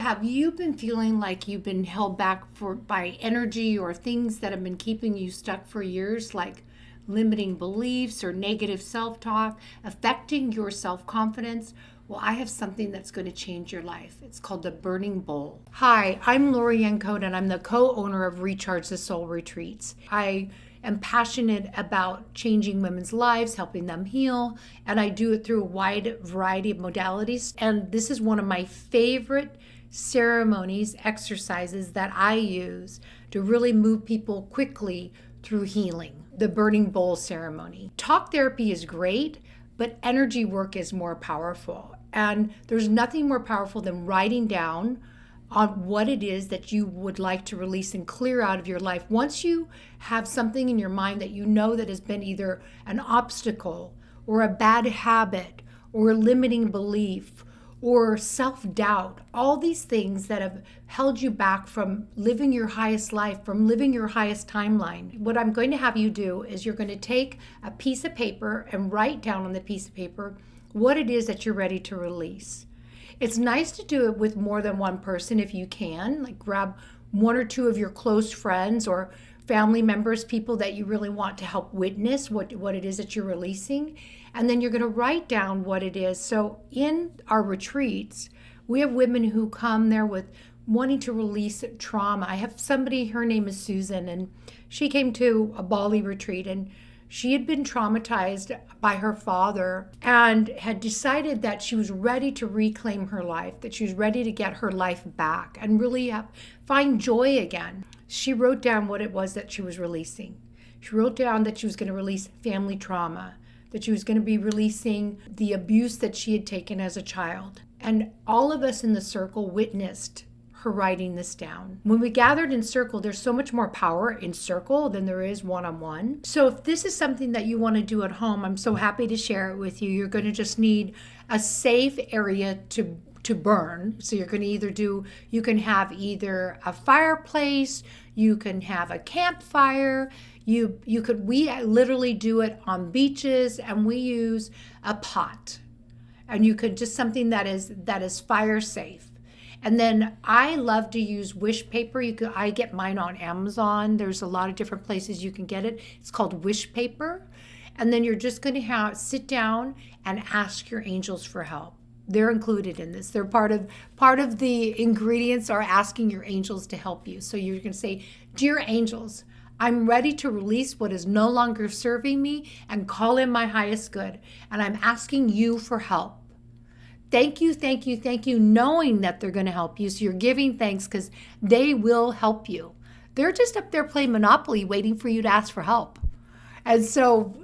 Have you been feeling like you've been held back by energy or things that have been keeping you stuck for years, like limiting beliefs or negative self-talk, affecting your self-confidence? Well, I have something that's going to change your life. It's called the Burning Bowl. Hi, I'm Lori Yancode, and I'm the co-owner of Recharge the Soul Retreats. I am passionate about changing women's lives, helping them heal, and I do it through a wide variety of modalities. And this is one of my favorite ceremonies, exercises that I use to really move people quickly through healing, the Burning Bowl ceremony. Talk therapy is great, but energy work is more powerful. And there's nothing more powerful than writing down on what it is that you would like to release and clear out of your life. Once you have something in your mind that you know that has been either an obstacle or a bad habit or a limiting belief or self-doubt, all these things that have held you back from living your highest life, from living your highest timeline. What I'm going to have you do is you're going to take a piece of paper and write down on the piece of paper what it is that you're ready to release. It's nice to do it with more than one person if you can, like grab one or two of your close friends or family members, people that you really want to help witness what it is that you're releasing. And then you're going to write down what it is. So in our retreats, we have women who come there with wanting to release trauma. I have somebody, her name is Susan, and she came to a Bali retreat, and she had been traumatized by her father and had decided that she was ready to reclaim her life, that she was ready to get her life back and really find joy again. She wrote down what it was that she was releasing. She wrote down that she was going to release family trauma, that she was going to be releasing the abuse that she had taken as a child. And all of us in the circle witnessed her writing this down. When we gathered in circle, there's so much more power in circle than there is one-on-one. So if this is something that you want to do at home, I'm so happy to share it with you. You're going to just need a safe area to burn. So you're going to you can have either a fireplace, you can have a campfire, we literally do it on beaches, and we use a pot. And you could just something that is fire safe. And then I love to use wish paper. I get mine on Amazon. There's a lot of different places you can get it. It's called wish paper. And then you're just going to sit down and ask your angels for help. They're included in this. They're part of the ingredients are asking your angels to help you. So you're going to say, "Dear angels, I'm ready to release what is no longer serving me and call in my highest good. And I'm asking you for help. Thank you, thank you, thank you," knowing that they're going to help you. So you're giving thanks because they will help you. They're just up there playing Monopoly waiting for you to ask for help. And so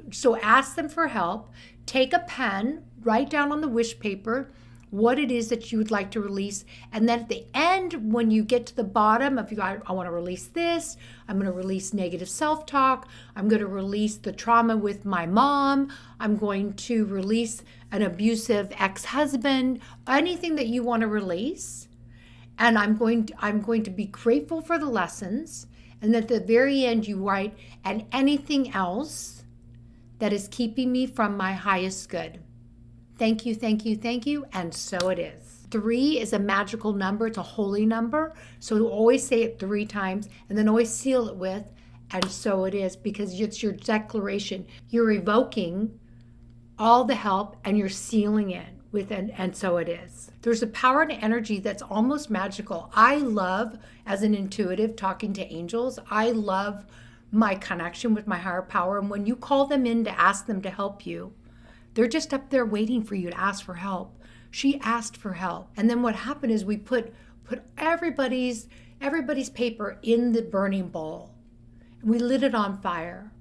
ask them for help. Take a pen, write down on the wish paper what it is that you would like to release. And then at the end, when you get to the bottom, if I want to release this, I'm going to release negative self-talk. I'm going to release the trauma with my mom. I'm going to release an abusive ex-husband, anything that you want to release. And I'm going to be grateful for the lessons. And at the very end, you write, "and anything else that is keeping me from my highest good. Thank you, thank you, thank you," and so it is. 3 is a magical number. It's a holy number. So always say it 3 times and then always seal it with, "and so it is," because it's your declaration. You're evoking all the help and you're sealing it with and so it is. There's a power and energy that's almost magical. I love, as an intuitive, talking to angels. I love my connection with my higher power. And when you call them in to ask them to help you, they're just up there waiting for you to ask for help. She asked for help. And then what happened is we put everybody's paper in the burning bowl. And we lit it on fire.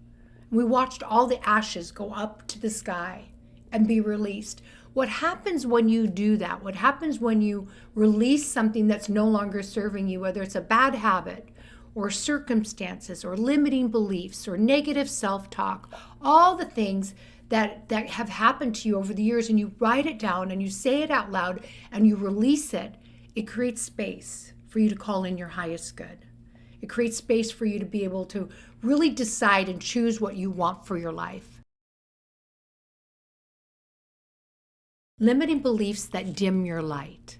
And we watched all the ashes go up to the sky and be released. What happens when you do that? What happens when you release something that's no longer serving you, whether it's a bad habit or circumstances or limiting beliefs or negative self-talk, all the things that have happened to you over the years, and you write it down and you say it out loud and you release it, it creates space for you to call in your highest good. It creates space for you to be able to really decide and choose what you want for your life. Limiting beliefs that dim your light.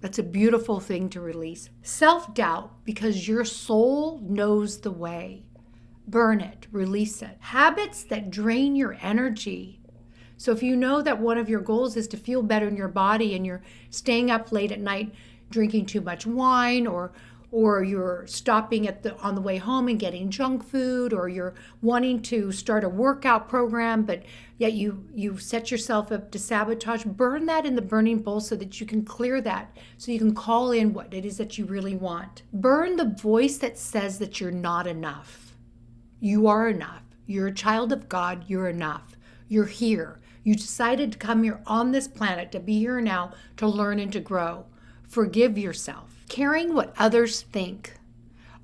That's a beautiful thing to release. Self-doubt, because your soul knows the way. Burn it, release it. Habits that drain your energy. So if you know that one of your goals is to feel better in your body and you're staying up late at night drinking too much wine, or you're stopping on the way home and getting junk food, or you're wanting to start a workout program, but yet you set yourself up to sabotage, burn that in the burning bowl so that you can clear that, so you can call in what it is that you really want. Burn the voice that says that you're not enough. You are enough. You're a child of God. You're enough. You're here. You decided to come here on this planet, to be here now, to learn and to grow. Forgive yourself. Caring what others think.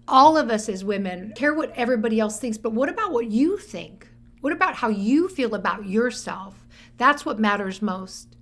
All of us as women care what everybody else thinks, but what about what you think? What about how you feel about yourself? That's what matters most.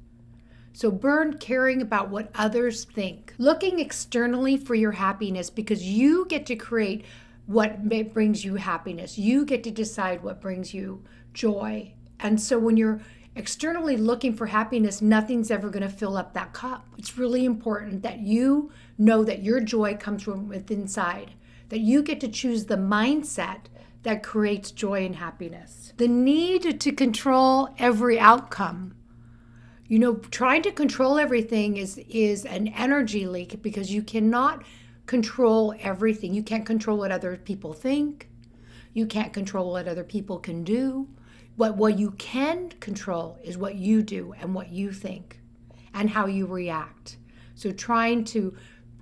So burn caring about what others think. Looking externally for your happiness, because you get to create what brings you happiness. You get to decide what brings you joy. And so when you're externally looking for happiness, nothing's ever going to fill up that cup. It's really important that you know that your joy comes from within inside, that you get to choose the mindset that creates joy and happiness. The need to control every outcome. Trying to control everything is an energy leak, because you cannot control everything. You can't control what other people think. You can't control what other people can do. But what you can control is what you do and what you think and how you react. So trying to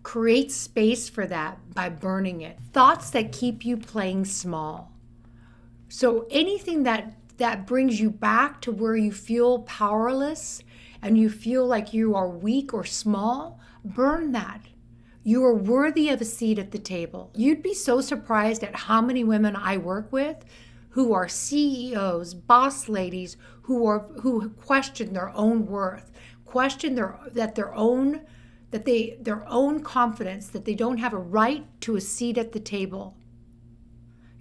create space for that by burning it. Thoughts that keep you playing small. So anything that brings you back to where you feel powerless and you feel like you are weak or small, burn that. You are worthy of a seat at the table. You'd be so surprised at how many women I work with who are CEOs, boss ladies, who question their own worth, question their own confidence, that they don't have a right to a seat at the table.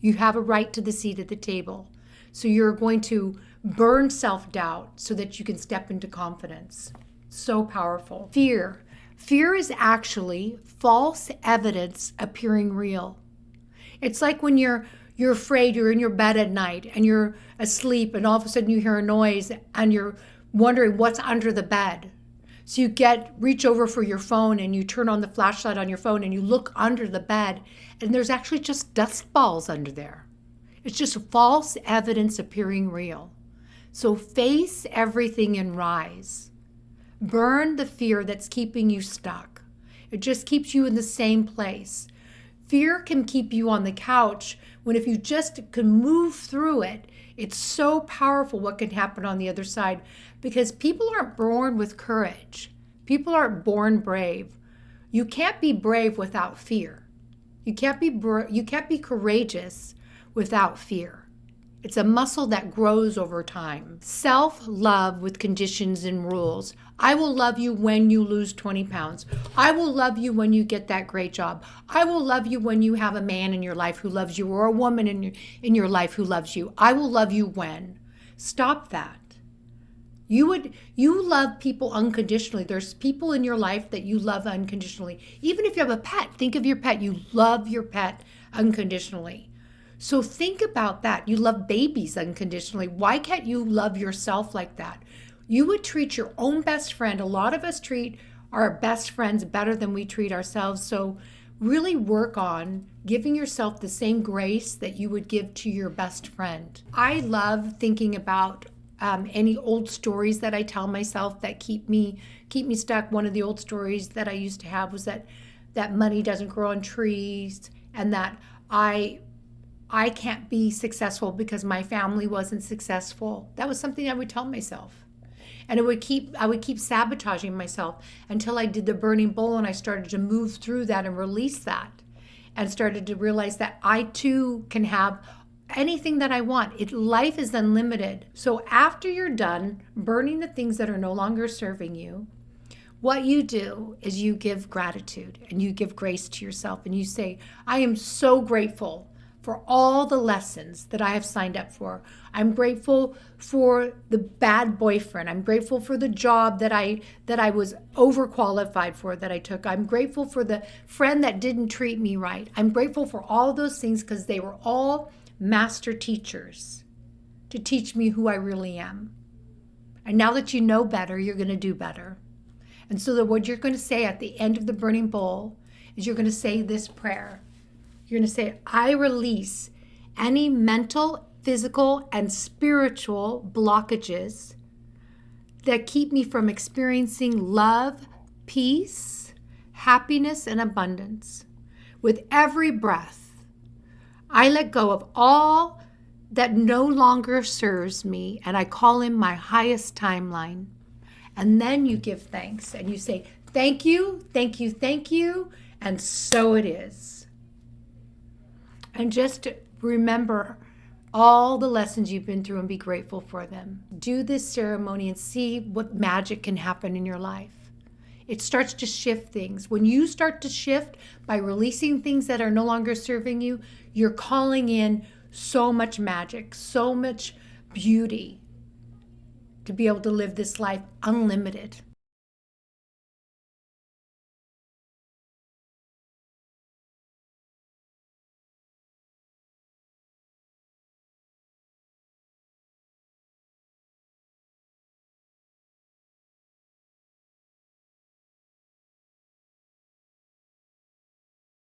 You have a right to the seat at the table. So you're going to burn self-doubt so that you can step into confidence. So powerful. Fear. Fear is actually false evidence appearing real. It's like when you're afraid, you're in your bed at night and you're asleep, and all of a sudden you hear a noise and you're wondering what's under the bed. So you reach over for your phone and you turn on the flashlight on your phone and you look under the bed, and there's actually just dust balls under there. It's just false evidence appearing real. So face everything and rise. Burn the fear that's keeping you stuck. It just keeps you in the same place. Fear can keep you on the couch, when if you just can move through it, it's so powerful what can happen on the other side, because people aren't born with courage. People aren't born brave. You can't be brave without fear. You can't be courageous without fear. It's a muscle that grows over time. Self-love with conditions and rules. I will love you when you lose 20 pounds. I will love you when you get that great job. I will love you when you have a man in your life who loves you, or a woman in your life who loves you. I will love you when. Stop that. You love people unconditionally. There's people in your life that you love unconditionally. Even if you have a pet, think of your pet. You love your pet unconditionally. So think about that. You love babies unconditionally. Why can't you love yourself like that? You would treat your own best friend. A lot of us treat our best friends better than we treat ourselves. So really work on giving yourself the same grace that you would give to your best friend. I love thinking about any old stories that I tell myself that keep me stuck. One of the old stories that I used to have was that money doesn't grow on trees, and that I can't be successful because my family wasn't successful. That was something I would tell myself. And I would keep sabotaging myself until I did the burning bowl, and I started to move through that and release that, and started to realize that I too can have anything that I want. Life is unlimited. So after you're done burning the things that are no longer serving you, what you do is you give gratitude and you give grace to yourself, and you say, I am so grateful for all the lessons that I have signed up for. I'm grateful for the bad boyfriend. I'm grateful for the job that I was overqualified for that I took. I'm grateful for the friend that didn't treat me right. I'm grateful for all those things because they were all master teachers to teach me who I really am. And now that you know better, you're going to do better. And so that what you're going to say at the end of the burning bowl is you're going to say this prayer. You're going to say, I release any mental, physical, and spiritual blockages that keep me from experiencing love, peace, happiness, and abundance. With every breath, I let go of all that no longer serves me, and I call in my highest timeline. And then you give thanks and you say, thank you, thank you, thank you, and so it is. And just remember all the lessons you've been through and be grateful for them. Do this ceremony and see what magic can happen in your life. It starts to shift things. When you start to shift by releasing things that are no longer serving you, you're calling in so much magic, so much beauty to be able to live this life unlimited.